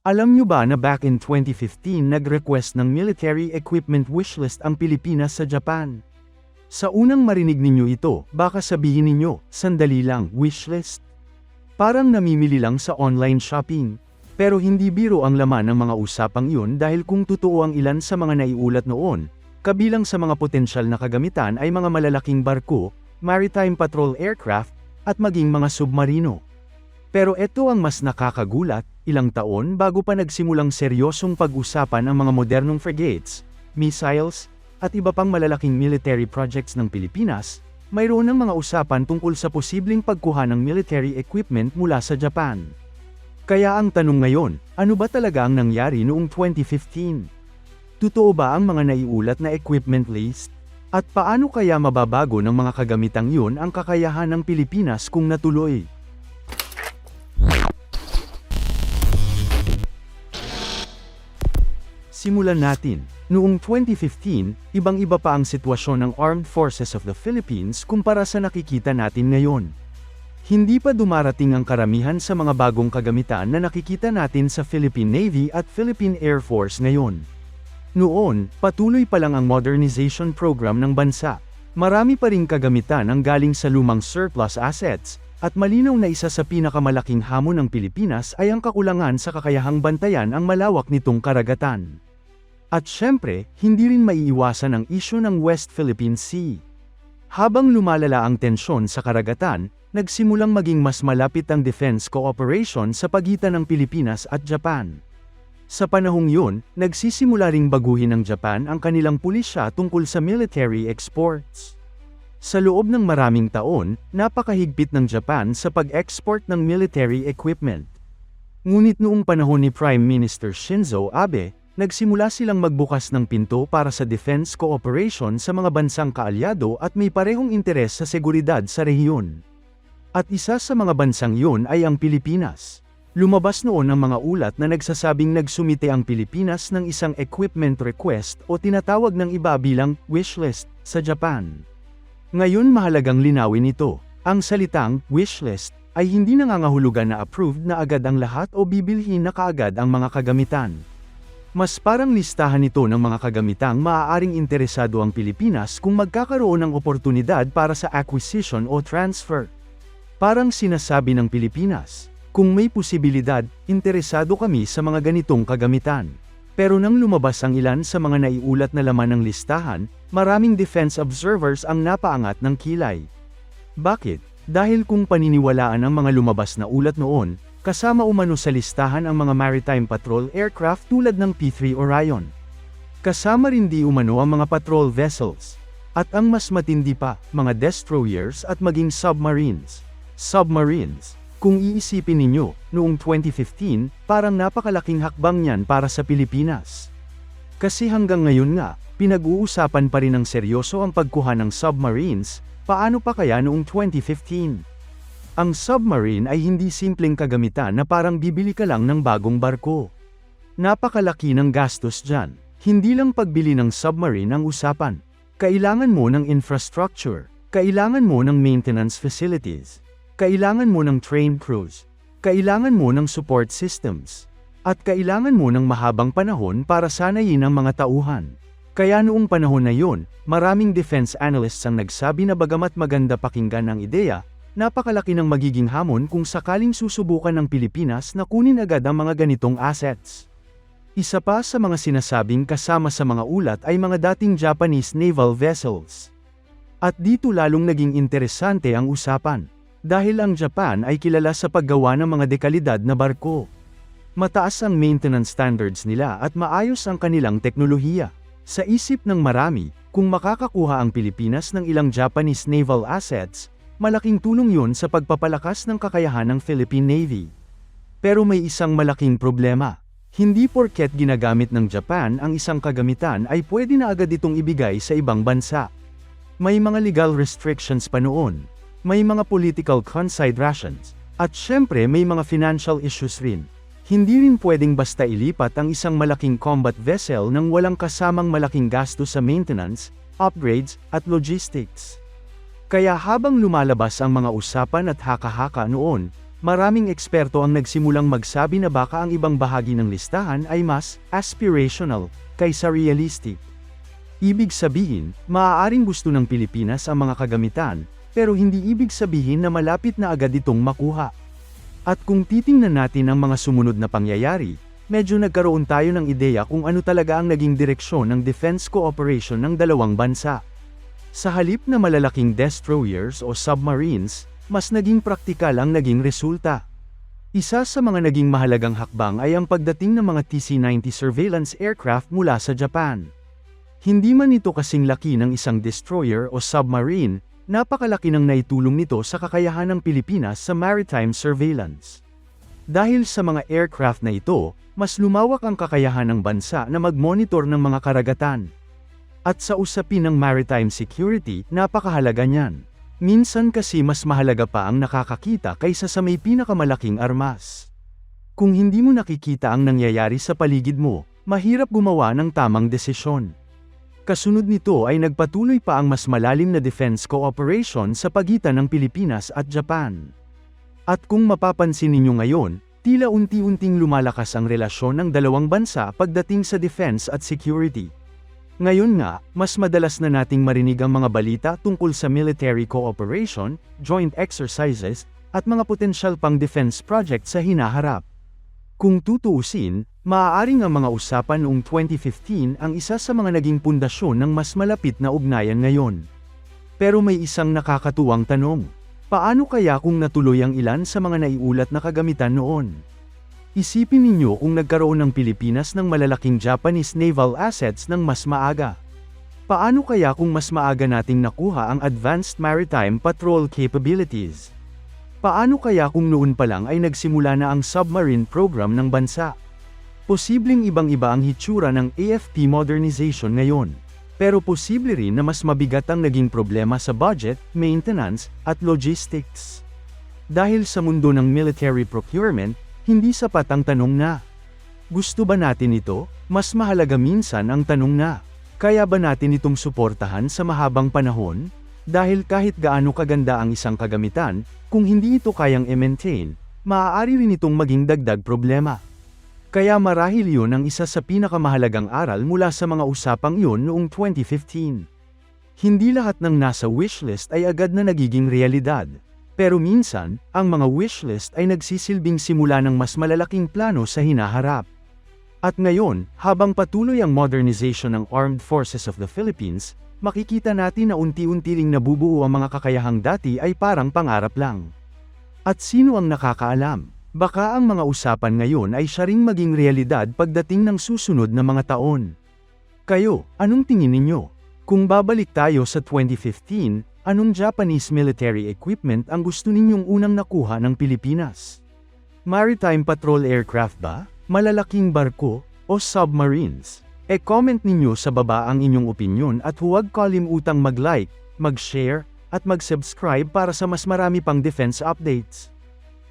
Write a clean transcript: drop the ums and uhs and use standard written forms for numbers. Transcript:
Alam nyo ba na back in 2015 nag-request ng military equipment wishlist ang Pilipinas sa Japan? Sa unang marinig ninyo ito, baka sabihin ninyo, sandali lang, wishlist? Parang namimili lang sa online shopping. Pero hindi biro ang laman ng mga usapang yun dahil kung totoo ang ilan sa mga naiulat noon, kabilang sa mga potensyal na kagamitan ay mga malalaking barko, maritime patrol aircraft, at maging mga submarino. Pero ito ang mas nakakagulat, ilang taon bago pa nagsimulang seryosong pag-usapan ang mga modernong frigates, missiles, at iba pang malalaking military projects ng Pilipinas, mayroon ng mga usapan tungkol sa posibleng pagkuha ng military equipment mula sa Japan. Kaya ang tanong ngayon, ano ba talaga ang nangyari noong 2015? Totoo ba ang mga naiulat na equipment list? At paano kaya mababago ng mga kagamitang yun ang kakayahan ng Pilipinas kung natuloy? Simulan natin. Noong 2015, ibang-iba pa ang sitwasyon ng Armed Forces of the Philippines kumpara sa nakikita natin ngayon. Hindi pa dumarating ang karamihan sa mga bagong kagamitan na nakikita natin sa Philippine Navy at Philippine Air Force ngayon. Noon, patuloy pa lang ang modernization program ng bansa. Marami pa ring kagamitan ang galing sa lumang surplus assets, at malinaw na isa sa pinakamalaking hamon ng Pilipinas ay ang kakulangan sa kakayahang bantayan ang malawak nitong karagatan. At syempre, hindi rin maiiwasan ang isyu ng West Philippine Sea. Habang lumalala ang tensyon sa karagatan, nagsimulang maging mas malapit ang defense cooperation sa pagitan ng Pilipinas at Japan. Sa panahong yun, nagsisimula ring baguhin ng Japan ang kanilang pulisya tungkol sa military exports. Sa loob ng maraming taon, napakahigpit ng Japan sa pag-export ng military equipment. Ngunit noong panahon ni Prime Minister Shinzo Abe, nagsimula silang magbukas ng pinto para sa defense cooperation sa mga bansang kaalyado at may parehong interes sa seguridad sa rehiyon. At isa sa mga bansang yun ay ang Pilipinas. Lumabas noon ang mga ulat na nagsasabing nagsumite ang Pilipinas ng isang equipment request o tinatawag ng iba bilang wishlist sa Japan. Ngayon mahalagang linawin ito. Ang salitang wishlist ay hindi nangangahulugan na approved na agad ang lahat o bibilhin na kaagad ang mga kagamitan. Mas parang listahan ito ng mga kagamitang maaaring interesado ang Pilipinas kung magkakaroon ng oportunidad para sa acquisition o transfer. Parang sinasabi ng Pilipinas, kung may posibilidad, interesado kami sa mga ganitong kagamitan. Pero nang lumabas ang ilan sa mga naiulat na laman ng listahan, maraming defense observers ang napaangat ng kilay. Bakit? Dahil kung paniniwalaan ang mga lumabas na ulat noon, kasama umano sa listahan ang mga maritime patrol aircraft tulad ng P-3 Orion. Kasama rin di umano ang mga patrol vessels. At ang mas matindi pa, mga destroyers at maging submarines. Submarines. Kung iisipin ninyo, noong 2015, parang napakalaking hakbang niyan para sa Pilipinas. Kasi hanggang ngayon nga, pinag-uusapan pa rin ng seryoso ang pagkuha ng submarines, paano pa kaya noong 2015? Ang submarine ay hindi simpleng kagamitan na parang bibili ka lang ng bagong barko. Napakalaki ng gastos dyan. Hindi lang pagbili ng submarine ang usapan. Kailangan mo ng infrastructure. Kailangan mo ng maintenance facilities. Kailangan mo ng trained crews. Kailangan mo ng support systems. At kailangan mo ng mahabang panahon para sanayin ang mga tauhan. Kaya noong panahon na yun, maraming defense analysts ang nagsabi na bagamat maganda pakinggan ang ideya, napakalaki ng magiging hamon kung sakaling susubukan ng Pilipinas na kunin agad ang mga ganitong assets. Isa pa sa mga sinasabing kasama sa mga ulat ay mga dating Japanese naval vessels. At dito lalong naging interesante ang usapan. Dahil ang Japan ay kilala sa paggawa ng mga dekalidad na barko. Mataas ang maintenance standards nila at maayos ang kanilang teknolohiya. Sa isip ng marami, kung makakakuha ang Pilipinas ng ilang Japanese naval assets, malaking tulong yun sa pagpapalakas ng kakayahan ng Philippine Navy. Pero may isang malaking problema. Hindi porket ginagamit ng Japan ang isang kagamitan ay pwede na agad itong ibigay sa ibang bansa. May mga legal restrictions pa noon. May mga political considerations. At syempre may mga financial issues rin. Hindi rin pwedeng basta ilipat ang isang malaking combat vessel nang walang kasamang malaking gasto sa maintenance, upgrades, at logistics. Kaya habang lumalabas ang mga usapan at haka-haka noon, maraming eksperto ang nagsimulang magsabi na baka ang ibang bahagi ng listahan ay mas aspirational kaysa realistic. Ibig sabihin, maaaring gusto ng Pilipinas ang mga kagamitan, pero hindi ibig sabihin na malapit na agad itong makuha. At kung titingnan natin ang mga sumunod na pangyayari, medyo nagkaroon tayo ng ideya kung ano talaga ang naging direksyon ng defense cooperation ng dalawang bansa. Sa halip na malalaking destroyers o submarines, mas naging praktikal ang naging resulta. Isa sa mga naging mahalagang hakbang ay ang pagdating ng mga TC-90 surveillance aircraft mula sa Japan. Hindi man ito kasing laki ng isang destroyer o submarine, napakalaki ng naitulong nito sa kakayahan ng Pilipinas sa maritime surveillance. Dahil sa mga aircraft na ito, mas lumawak ang kakayahan ng bansa na mag-monitor ng mga karagatan. At sa usapin ng maritime security, napakahalaga niyan. Minsan kasi mas mahalaga pa ang nakakakita kaysa sa may pinakamalaking armas. Kung hindi mo nakikita ang nangyayari sa paligid mo, mahirap gumawa ng tamang desisyon. Kasunod nito ay nagpatuloy pa ang mas malalim na defense cooperation sa pagitan ng Pilipinas at Japan. At kung mapapansin ninyo ngayon, tila unti-unting lumalakas ang relasyon ng dalawang bansa pagdating sa defense at security. Ngayon nga, mas madalas na nating marinig ang mga balita tungkol sa military cooperation, joint exercises, at mga potensyal pang defense project sa hinaharap. Kung tutuusin, maaaring ang mga usapan noong 2015 ang isa sa mga naging pundasyon ng mas malapit na ugnayan ngayon. Pero may isang nakakatuwang tanong. Paano kaya kung natuloy ang ilan sa mga naiulat na kagamitan noon? Isipin ninyo kung nagkaroon ng Pilipinas ng malalaking Japanese naval assets ng mas maaga. Paano kaya kung mas maaga nating nakuha ang advanced maritime patrol capabilities? Paano kaya kung noon pa lang ay nagsimula na ang submarine program ng bansa? Posibleng ibang-iba ang hitsura ng AFP modernization ngayon. Pero posible rin na mas mabigat ang naging problema sa budget, maintenance, at logistics. Dahil sa mundo ng military procurement, hindi sapat ang tanong na, gusto ba natin ito? Mas mahalaga minsan ang tanong na, kaya ba natin itong suportahan sa mahabang panahon? Dahil kahit gaano kaganda ang isang kagamitan, kung hindi ito kayang i-maintain, maaari rin itong maging dagdag problema. Kaya marahil yun ang isa sa pinakamahalagang aral mula sa mga usapang yun noong 2015. Hindi lahat ng nasa wishlist ay agad na nagiging realidad. Pero minsan, ang mga wishlist ay nagsisilbing simula ng mas malalaking plano sa hinaharap. At ngayon, habang patuloy ang modernization ng Armed Forces of the Philippines, makikita natin na unti-unti ring nabubuo ang mga kakayahang dati ay parang pangarap lang. At sino ang nakakaalam? Baka ang mga usapan ngayon ay siya ring maging realidad pagdating ng susunod na mga taon. Kayo, anong tingin ninyo? Kung babalik tayo sa 2015, anong Japanese military equipment ang gusto ninyong unang nakuha ng Pilipinas? Maritime patrol aircraft ba? Malalaking barko? O submarines? E-comment ninyo sa baba ang inyong opinyon at huwag kalimutang mag-like, mag-share, at mag-subscribe para sa mas marami pang defense updates.